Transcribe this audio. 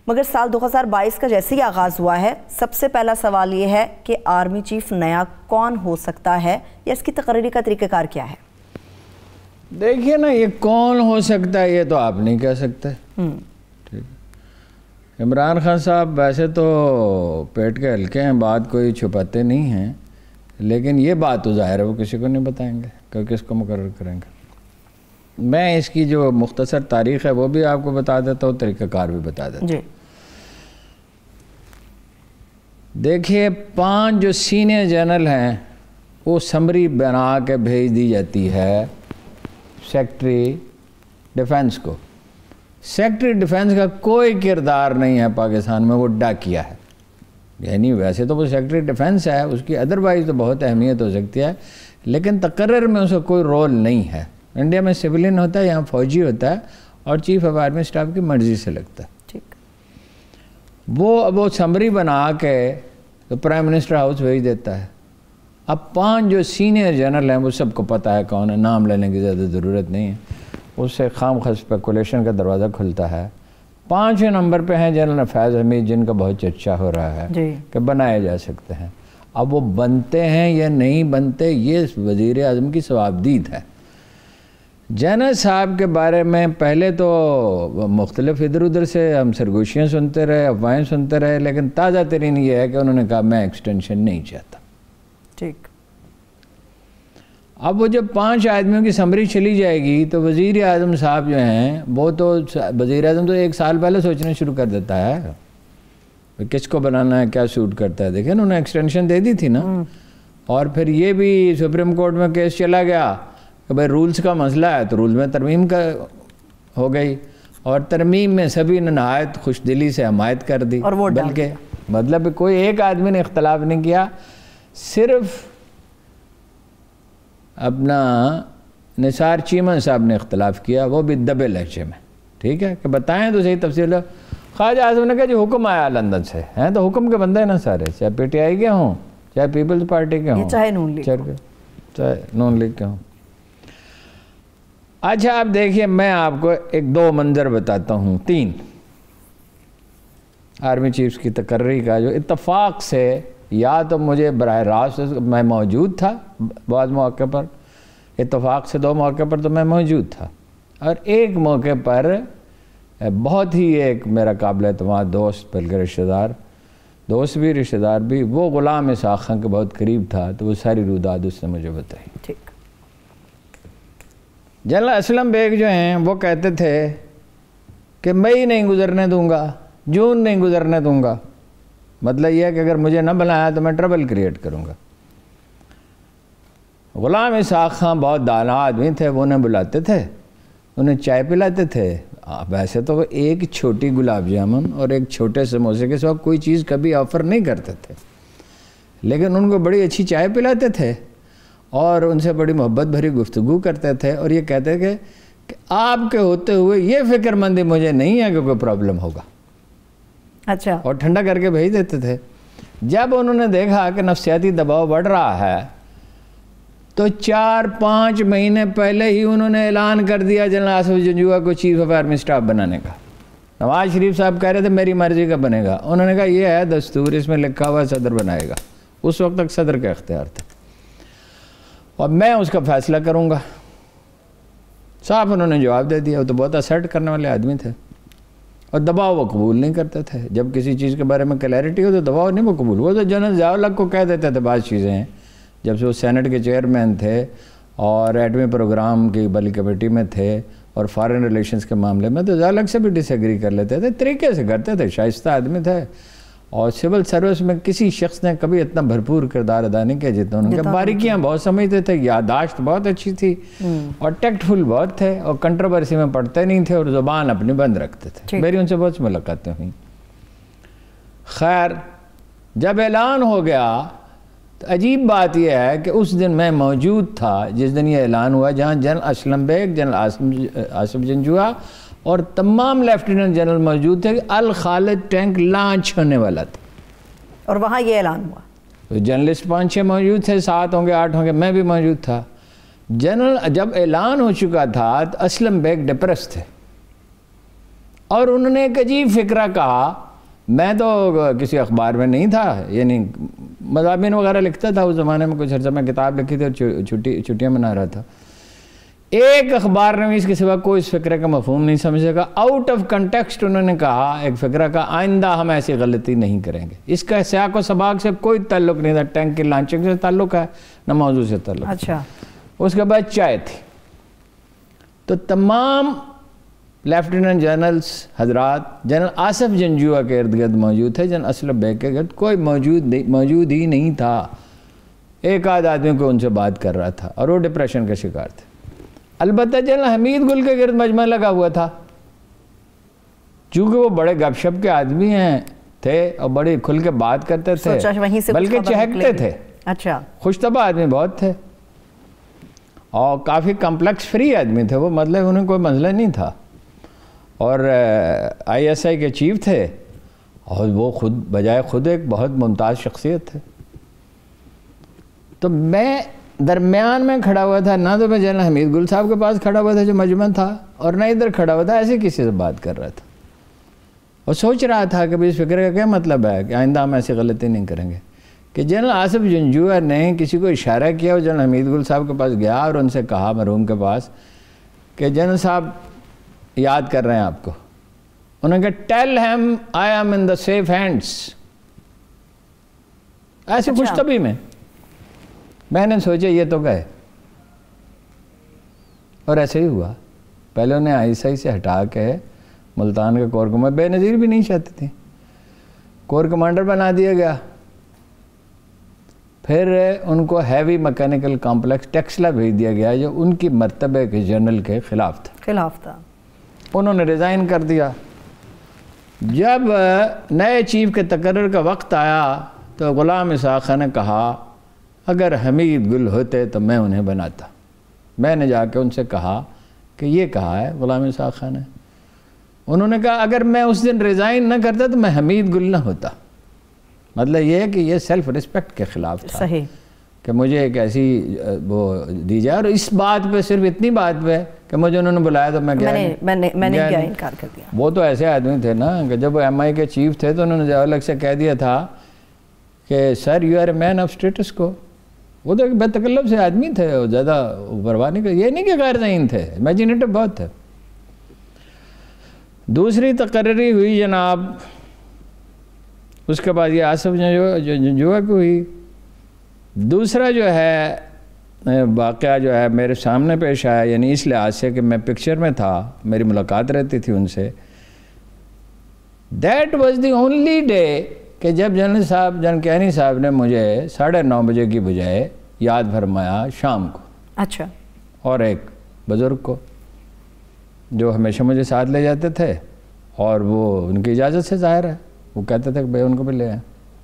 مگر سال 2022 کا جیسے ہی آغاز ہوا ہے، سب سے پہلا سوال یہ ہے کہ آرمی چیف نیا کون ہو سکتا ہے یا اس کی تقرری کا طریقہ کار کیا ہے؟ دیکھیے نا، یہ کون ہو سکتا ہے یہ تو آپ نہیں کہہ سکتے. عمران خان صاحب ویسے تو پیٹ کے ہلکے ہیں، بات کوئی چھپاتے نہیں ہیں، لیکن یہ بات تو ظاہر ہے وہ کسی کو نہیں بتائیں گے کہ کس کو مقرر کریں گے. میں اس کی جو مختصر تاریخ ہے وہ بھی آپ کو بتا دیتا ہوں، طریقہ کار بھی بتا دیتا ہوں. جی دیکھیے، 5 جو سینئر جنرل ہیں وہ سمری بنا کے بھیج دی جاتی ہے سیکٹری ڈیفنس کو. سیکٹری ڈیفنس کا کوئی کردار نہیں ہے پاکستان میں، وہ ڈاکیا ہے. یعنی ویسے تو وہ سیکٹری ڈیفنس ہے، اس کی ادروائز تو بہت اہمیت ہو سکتی ہے، لیکن تقرر میں اس کا کوئی رول نہیں ہے. انڈیا میں سویلین ہوتا ہے، یہاں فوجی ہوتا ہے، اور چیف آف آرمی اسٹاف کی مرضی سے لگتا ہے. وہ سمری بنا کے تو پرائم منسٹر ہاؤس بھیج دیتا ہے. اب 5 جو سینئر جنرل ہیں وہ سب کو پتہ ہے کون ہے، نام لینے کی زیادہ ضرورت نہیں ہے، اس سے خام خواہ اسپیکولیشن کا دروازہ کھلتا ہے. 5 نمبر پہ ہیں جنرل فیض حمید، جن کا بہت چرچا ہو رہا ہے کہ بنائے جا سکتے ہیں. اب وہ بنتے ہیں یا نہیں بنتے یہ وزیر اعظم کی ثوابدید ہے. جنرل صاحب کے بارے میں پہلے تو مختلف ادھر ادھر سے ہم سرگوشیاں سنتے رہے، افواہیں سنتے رہے، لیکن تازہ ترین یہ ہے کہ انہوں نے کہا میں ایکسٹینشن نہیں چاہتا. ٹھیک. اب وہ جب 5 آدمیوں کی سمری چلی جائے گی تو وزیر اعظم صاحب جو ہیں وہ تو وزیر اعظم تو 1 سال پہلے سوچنا شروع کر دیتا ہے کس کو بنانا ہے، کیا سوٹ کرتا ہے. دیکھیں انہوں نے ایکسٹینشن دے دی تھی نا، اور پھر یہ بھی سپریم کورٹ میں کیس چلا گیا کہ بھائی رولز کا مسئلہ ہے، تو رولز میں ترمیم کا ہو گئی، اور ترمیم میں سبھی نے نہایت خوش دلی سے حمایت کر دی. بلکہ مطلب کوئی ایک آدمی نے اختلاف نہیں کیا، صرف اپنا نثار چیمن صاحب نے اختلاف کیا، وہ بھی دبے لہجے میں. ٹھیک ہے کہ بتائیں تو صحیح تفصیل. خواجہ اعظم نے کہا جی حکم آیا لندن سے، ہیں تو حکم کے بندے ہیں نا سارے، چاہے پی ٹی آئی کے ہوں، چاہے پیپلز پارٹی کے ہوں، چاہے نون لیگ کے ہوں. اچھا آپ دیکھیے، میں آپ کو 2 منظر بتاتا ہوں، 3 آرمی چیفز کی تقرری کا جو اتفاق سے، یا تو مجھے براہ راست میں موجود تھا بعض مواقع پر، اتفاق سے 2 موقع پر تو میں موجود تھا، اور ایک موقع پر بہت ہی ایک میرا قابل اعتماد دوست، بلکہ رشتہ دار، دوست بھی رشتہ دار بھی، وہ غلام اسحاق خان کے بہت قریب تھا، تو وہ ساری روداد اس نے مجھے بتائی. ٹھیک. جنرل اسلم بیگ جو ہیں وہ کہتے تھے کہ مئی نہیں گزرنے دوں گا، جون نہیں گزرنے دوں گا. مطلب یہ ہے کہ اگر مجھے نہ بنایا تو میں ٹربل کریٹ کروں گا. غلام اسحاق خان بہت دانا آدمی تھے، وہ انہیں بلاتے تھے، انہیں چائے پلاتے تھے. ویسے تو وہ ایک چھوٹی گلاب جامن اور ایک چھوٹے سموسے کے سوا کوئی چیز کبھی آفر نہیں کرتے تھے، لیکن ان کو بڑی اچھی چائے پلاتے تھے اور ان سے بڑی محبت بھری گفتگو کرتے تھے، اور یہ کہتے کہ آپ کے ہوتے ہوئے یہ فکر مندی مجھے نہیں ہے کہ کوئی پرابلم ہوگا. اچھا. اور ٹھنڈا کر کے بھیج دیتے تھے. جب انہوں نے دیکھا کہ نفسیاتی دباؤ بڑھ رہا ہے تو 4-5 مہینے پہلے ہی انہوں نے اعلان کر دیا جنرل آصف جنجوعہ کو چیف آف آرمی اسٹاف بنانے کا. نواز شریف صاحب کہہ رہے تھے میری مرضی کا بنے گا، انہوں نے کہا یہ ہے دستور، اس میں لکھا ہوا صدر بنائے گا. اس وقت تک صدر کا اختیار تھا اور میں اس کا فیصلہ کروں گا. صاحب انہوں نے جواب دے دیا. وہ تو بہت اسرٹ کرنے والے آدمی تھے، اور دباؤ وہ قبول نہیں کرتے تھے. جب کسی چیز کے بارے میں کلیئرٹی ہو تو دباؤ نہیں وہ قبول. وہ تو جنرل ضیاء الحق کو کہہ دیتے تھے بعض چیزیں، جب سے وہ سینٹ کے چیئرمین تھے اور ایٹمی پروگرام کی بلی کمیٹی میں تھے اور فارن ریلیشنز کے معاملے میں، تو ضیاء الحق سے بھی ڈس ایگری کر لیتے تھے، طریقے سے کرتے تھے، شائستہ آدمی تھے. اور سول سروس میں کسی شخص نے کبھی اتنا بھرپور کردار ادا نہیں کیا جتنا انہوں نے. باریکیاں بہت سمجھتے تھے، یادداشت بہت اچھی تھی، اور ٹیکٹ فل بہت تھے، اور کنٹروورسی میں پڑھتے نہیں تھے، اور زبان اپنی بند رکھتے تھے. میری ان سے بہت ملاقاتیں ہوئیں. خیر جب اعلان ہو گیا تو عجیب بات یہ ہے کہ اس دن میں موجود تھا جس دن یہ اعلان ہوا، جہاں جنرل اسلم بیگ، جنرل آصف جنجوعہ اور تمام لیفٹیننٹ جنرل موجود تھے کہ الخالد ٹینک لانچ ہونے والا تھا. اور وہاں یہ اعلان ہوا. تو جرنلسٹ 5-6 موجود تھے، 7 ہوں گے 8 ہوں گے، میں بھی موجود تھا. جنرل جب اعلان ہو چکا تھا تو اسلم بیگ ڈپریس تھے. اور انہوں نے ایک عجیب فکرہ کہا. میں تو کسی اخبار میں نہیں تھا, یعنی مضامین وغیرہ لکھتا تھا اس زمانے میں, کچھ عرصہ میں کتاب لکھی تھی اور چھٹیاں منا رہا تھا. ایک اخبار نویس کے سوا کوئی اس فکرے کا مفہوم نہیں سمجھ سکا. آؤٹ آف کنٹیکسٹ انہوں نے کہا ایک فکرہ کا, آئندہ ہم ایسی غلطی نہیں کریں گے. اس کا سیاق و سباق سے کوئی تعلق نہیں تھا, ٹینک کی لانچنگ سے تعلق ہے نہ موضوع سے تعلق. اچھا. اس کے بعد چائے تھی, تو تمام لیفٹیننٹ جنرلز حضرات جنرل آصف جنجوعہ کے ارد گرد موجود تھے, جنرل اسلم بیگ کے گرد کوئی موجود ہی نہیں تھا. ایک آدھ آدمی کو ان سے بات کر رہا تھا اور وہ ڈپریشن کا شکار تھے. البتہ جنرل حمید گل کے گرد مجمع لگا ہوا تھا, چونکہ وہ بڑے گپ شپ کے آدمی تھے اور بڑی کھل کے بات کرتے تھے, بلکہ چہکتے تھے. اچھا. خوش طبع آدمی بہت تھے اور کافی کمپلیکس فری آدمی تھے وہ, مطلب انہیں کوئی مسئلہ نہیں تھا. اور آئی ایس آئی کے چیف تھے اور وہ بجائے خود ایک بہت ممتاز شخصیت تھے. تو میں درمیان میں کھڑا ہوا تھا, نہ تو میں جنرل حمید گل صاحب کے پاس کھڑا ہوا تھا جو مجمع تھا, اور نہ ادھر کھڑا ہوا تھا, ایسے کسی سے بات کر رہا تھا اور سوچ رہا تھا کہ اس فکر کا کیا مطلب ہے کہ آئندہ ہم ایسی غلطی نہیں کریں گے. کہ جنرل آصف جنجوعہ نے کسی کو اشارہ کیا اور جنرل حمید گل صاحب کے پاس گیا اور ان سے کہا مرحوم کے پاس کہ جنرل صاحب یاد کر رہے ہیں آپ کو. انہوں نے کہا tell him I am in the safe hands. ایسے خوش طبی میں نے سوچا یہ تو گئے, اور ایسے ہی ہوا. پہلے انہیں آئی ایس آئی سے ہٹا کے ملتان کے کور کمانڈر, بے نظیر بھی نہیں چاہتی تھی, کور کمانڈر بنا دیا گیا. پھر ان کو ہیوی میکینیکل کمپلیکس ٹیکسلا بھیج دیا گیا جو ان کی مرتبے کے جنرل کے خلاف تھا. انہوں نے ریزائن کر دیا. جب نئے چیف کے تقرر کا وقت آیا تو غلام اسحاق خان نے کہا اگر حمید گل ہوتے تو میں انہیں بناتا. میں نے جا کے ان سے کہا کہ یہ کہا ہے غلام اسحاق خان نے. انہوں نے کہا اگر میں اس دن ریزائن نہ کرتا تو میں حمید گل نہ ہوتا. مطلب یہ ہے کہ یہ سیلف رسپیکٹ کے خلاف تھا. صحیح. کہ مجھے ایک ایسی وہ دی جائے, اور اس بات پہ صرف اتنی بات پہ کہ مجھے انہوں نے بلایا تو میں نے کیا انکار کر دیا. وہ تو ایسے آدمی تھے نا کہ جب وہ ایم آئی کے چیف تھے تو انہوں نے الگ سے کہہ دیا تھا کہ sir you are a man of status quo. وہ تو ایک بے تکلف سے آدمی تھے, اور زیادہ پرواہ نہیں کرتے, یہ نہیں کہ غیر ذہین تھے, امیجینیٹو بہت تھے. دوسری تقرری ہوئی جناب, اس کے بعد یہ آصف جنجوعہ کی ہوئی. دوسرا جو ہے واقعہ جو ہے میرے سامنے پیش آیا, یعنی اس لحاظ سے کہ میں پکچر میں تھا, میری ملاقات رہتی تھی ان سے. That was the only day کہ جب جنرل کیانی صاحب نے مجھے 9:30 بجے کی بجائے یاد فرمایا شام کو. اچھا. اور ایک بزرگ کو جو ہمیشہ مجھے ساتھ لے جاتے تھے, اور وہ ان کی اجازت سے ظاہر ہے, وہ کہتے تھے کہ بھائی ان کو بھی لے آئیں.